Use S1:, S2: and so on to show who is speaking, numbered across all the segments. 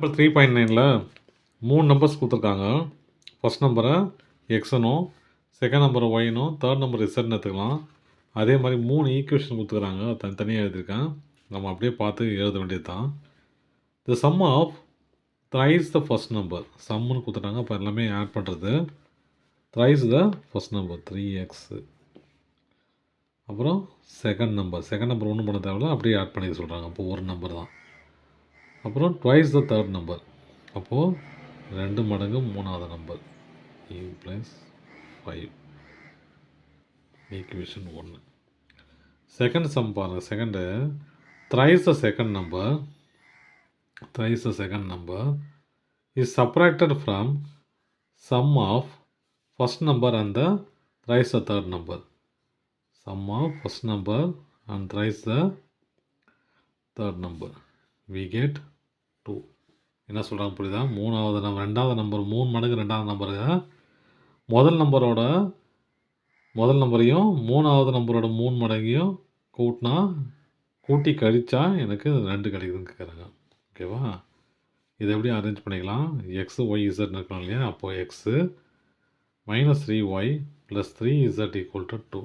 S1: இப்போ 3.9ல் 3 நம்பர்ஸ் கொடுத்துருக்காங்க. ஃபர்ஸ்ட் நம்பரை எக்ஸ்னும், செகண்ட் நம்பரை ஒய்னும், தேர்ட் நம்பர் இசட்னு எடுத்துக்கலாம். அதே மாதிரி 3 ஈக்குவேஷன் கொடுத்துருக்காங்க. தனித்தனியாக எழுதியிருக்கேன். நம்ம அப்படியே பார்த்து எழுத வேண்டியது தான். The sum of thrice the first number சம்முன்னு கொடுத்துட்டாங்க. அப்போ எல்லாமே ஆட் பண்ணுறது. Thrice the first number 3x. அப்புறம் செகண்ட் நம்பர் ஒன்றும் பண்ண தேவையில்ல, அப்படியே ஆட் பண்ணிக்க சொல்கிறாங்க. அப்போது ஒரு நம்பர் தான். அப்புறம் ட்வைஸ் த தேர்ட் நம்பர், அப்போது 2 மடங்கு மூணாவது நம்பர் + 5. ஈக்குவேஷன் 1. செகண்ட் சம் பாருங்கள். Second thrice the second number is subtracted from sum of first number and the thrice the third number. Sum of first number and thrice the third number. We get 2. என்ன சொல்கிறாங்க புரியுதா? ரெண்டாவது number 3 மடங்கு ரெண்டாவது நம்பருக்கு முதல் நம்பரையும் மூணாவது நம்பரோட 3 மடங்கையும் கூட்டி கழிச்சா எனக்கு 2 கிடைக்குதுன்னு கேட்குறாங்க. ஓகேவா? இதை எப்படி அரேஞ்ச் பண்ணிக்கலாம்? எக்ஸ் ஒய் இசட்னு இருக்கணும் இல்லையா? அப்போது எக்ஸு -3y + 3z = 2.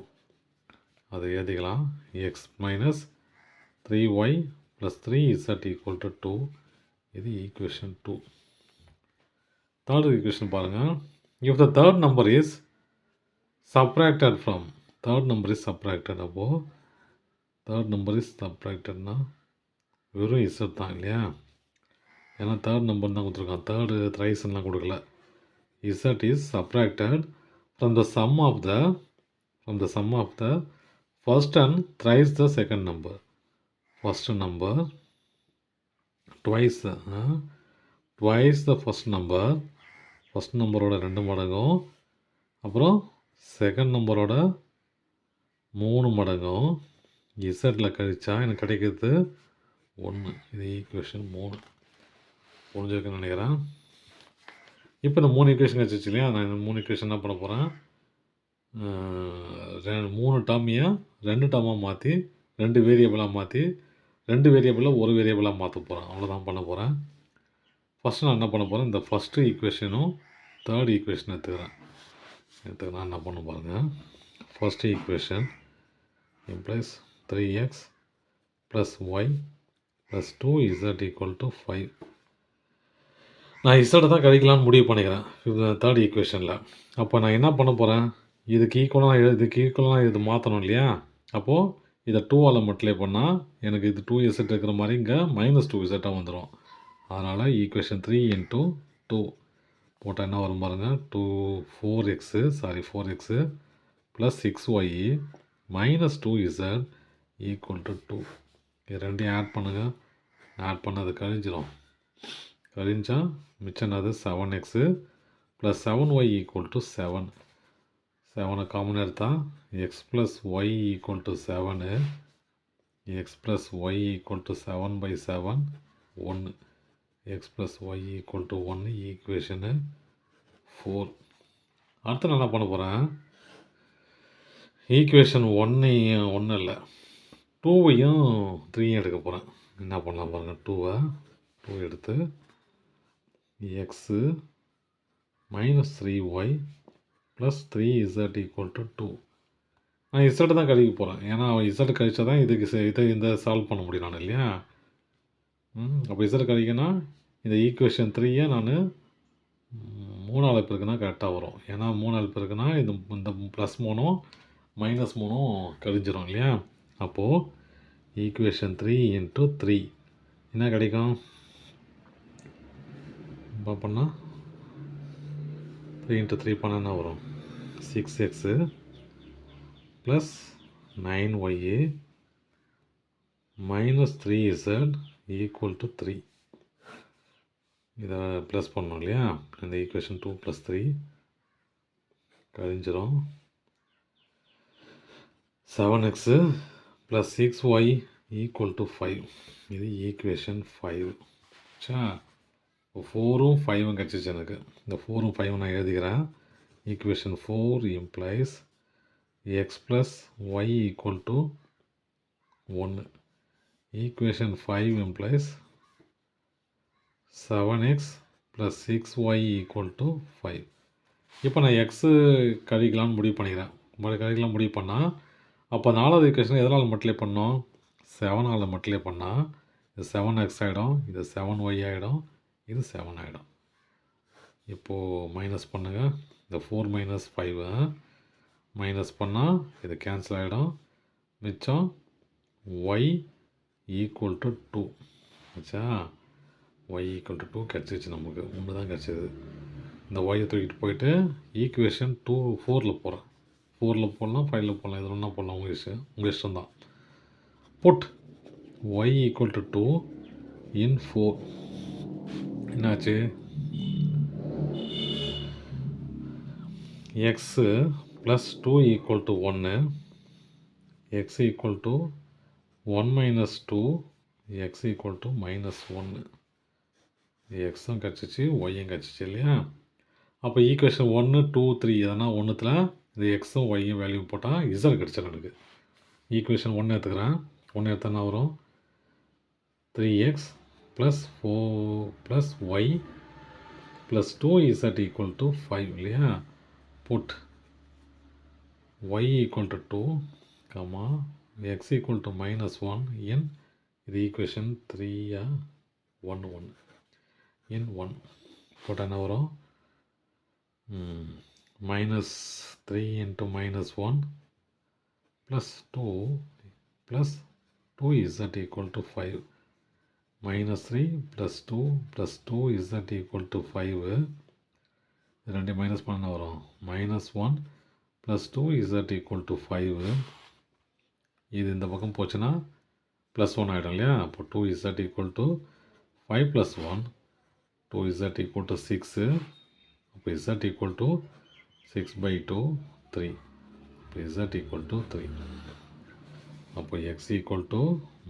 S1: அதை எழுதிக்கலாம். X -3y + 3z = 2. இது ஈக்குவேஷன் 2. தேர்ட் ஈக்குவேஷன் பாருங்கள். If the third number is subtracted from அப்போது தேர்ட் நம்பர் இஸ் சப்ராக்டட்னா வெறும் இசட் தான் இல்லையா? ஏன்னா தேர்ட் நம்பர் தான் கொடுத்துருக்கான். தேர்டு த்ரைஸ்லாம் கொடுக்கல. Z is subtracted from the sum of the first and thrice the second number. First number twice the first number. First நம்பரோட 2 மடங்கும், அப்புறம் செகண்ட் நம்பரோட 3 மடங்கும் இசட்டில் கழிச்சா எனக்கு கிடைக்கிறது 1. இது ஈக்குவேஷன் 3. புரிஞ்சிருக்குன்னு நினைக்கிறேன். இப்போ இந்த 3 ஈக்குவேஷன் கிடச்சிச்சு இல்லையா? நான் இந்த 3 ஈக்குவேஷன் என்ன பண்ண போகிறேன்? 3 டேர்மையாக 2 டேர்மாக மாற்றி 2 வேரியபிளாக மாற்றி 2 வேரியபிளாக 1 வேரியபிளாக மாற்ற போகிறேன். அவ்வளோதான் பண்ண போகிறேன். ஃபஸ்ட்டு நான் என்ன பண்ண போகிறேன்? இந்த ஃபஸ்ட்டு ஈக்குவேஷனும் தேர்ட் ஈக்குவேஷன் எடுத்துக்கிறேன். என்ன பண்ண பாருங்கள். First equation implies 3x + y + 2z = 5. நான் இசட்டை தான் கழிக்கலான்னு முடிவு பண்ணிக்கிறேன் தேர்ட் ஈக்குவேஷனில். அப்போ நான் என்ன பண்ண போகிறேன்? இதுக்கு ஈக்குவலாக இது மாற்றணும் இல்லையா? அப்போது இதை 2ஆல் மல்டிப்ளை பண்ணால் எனக்கு இது 2z இருக்கிற மாதிரி இங்கே -2z வந்துடும். அதனால் ஈக்குவேஷன் 3 × 2 போட்டால் என்ன வரும் பாருங்கள். 4x + 6y -2z = 2. இது ரெண்டையும் ஆட் பண்ணுங்கள். ஆட் பண்ணது கழிஞ்சா மிச்சம் என்னது? 7x + 7y = 7. 7 காமன் எடுத்தால் x + y = 7. x + y = 7/7 1. x + y = 1. Equation 4. அடுத்து நான் என்ன பண்ண போகிறேன்? ஈக்குவேஷன் 1 இல்லை 2வையும் 3யும் எடுக்க போகிறேன். என்ன பண்ணலாம் பாருங்கள். 2 எடுத்து x -3y + 3z = 2. நான் இசட்டை தான் கழிக்க போகிறேன். ஏன்னா இசட்டை கழிச்சா தான் இதை சால்வ் பண்ண முடியும் நான் இல்லையா? அப்போ இசட்டை கழிக்கனா இந்த ஈக்குவேஷன் 3யை நான் 3ஆல் பெருக்குனா கரெக்டாக வரும். ஏன்னா 3ஆல் பெருக்குனா இந்த +3ம் -3ம் கழிஞ்சிரும் இல்லையா? அப்போது ஈக்குவேஷன் 3 × 3 என்ன கிடைக்கும்? பண்ணால் 3 × 3 பண்ணால் என்ன வரும்? 6x + 9y -3z = 3. இதை ப்ளஸ் பண்ணோம் இல்லையா? இந்த ஈக்குவேஷன் 2 + 3 கழிஞ்சிரும். 7x + 6y = 5. இது ஈக்குவேஷன் 5. சா 4ம் 5ம் கிடச்சிச்சு எனக்கு. இந்த 4ம் 5ம் நான் எழுதிக்கிறேன். Equation 4 implies x + y = 1. Equation 5 implies 7x + 6y = 5. இப்போ நான் எக்ஸு கழிக்கலாம்னு முடிவு பண்ணிக்கிறேன். கழிக்கலாம் முடிவு பண்ணால் அப்போ 4வது ஈக்குவேஷன் எதனால் மல்டிப்ளை பண்ணோம்? 7ஆல் மல்டிப்ளை பண்ணால் இது 7x ஆகிடும், இது 7y ஆகிடும், இது 7 ஆகிடும். இப்போது மைனஸ் பண்ணுங்கள். இந்த 4 - 5 மைனஸ் பண்ணால் இது கேன்சல் ஆகிடும். மிச்சம் y = 2 ஆச்சா? y = 2 கிடச்சிச்சு. நமக்கு 1 தான் கிடச்சிது. இந்த ஒய்யை தூக்கிட்டு போயிட்டு ஈக்குவேஷன் 4ல் போகிறேன். 4ல் போடலாம், 5ல் போடலாம், இதில் ஒன்றா போடலாம். உங்கள் இஷ்டம் தான். Put y = 2 in 4. என்னாச்சு? x + 2 = 1, x = 1 - 2, x = -1. எக்ஸும் கிடச்சிச்சு, ஒய்யும் கிடச்சிச்சு இல்லையா? அப்போ ஈக்குவேஷன் 1, 2, 3 எதனா ஒன்றுத்தில் இந்த எக்ஸும் ஒய்யும் வேல்யூ போட்டால் இசட் கிடச்சிடும் எனக்கு. ஈக்குவேஷன் 1 எடுத்துக்கிறேன். 1 எடுத்தோன்னா வரும் 3x + 4 + y + 2z = 5 இல்லையா? புட் y = 2, x = -1 in இது ஈக்குவேஷன் 3 1 1 in 1 போட்டால் என்ன வரும்? -3 × -1 + 2 + 2z = 5. -3 + 2 + 2z = 5. இது ரெண்டையும் மைனஸ் பண்ண வரும். -1 + 2z = 5. இது இந்த பக்கம் போச்சுன்னா +1 ஆகிடும் இல்லையா? அப்போ 2z = 5 + 1, 2z = 6. அப்போ z = 6/2, 3. இப்போ z = 3. அப்போ x =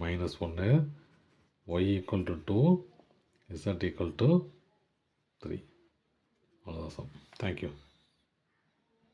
S1: -1, y = 2, z = 3. அவ்வளோதான் சார். தேங்க்யூ.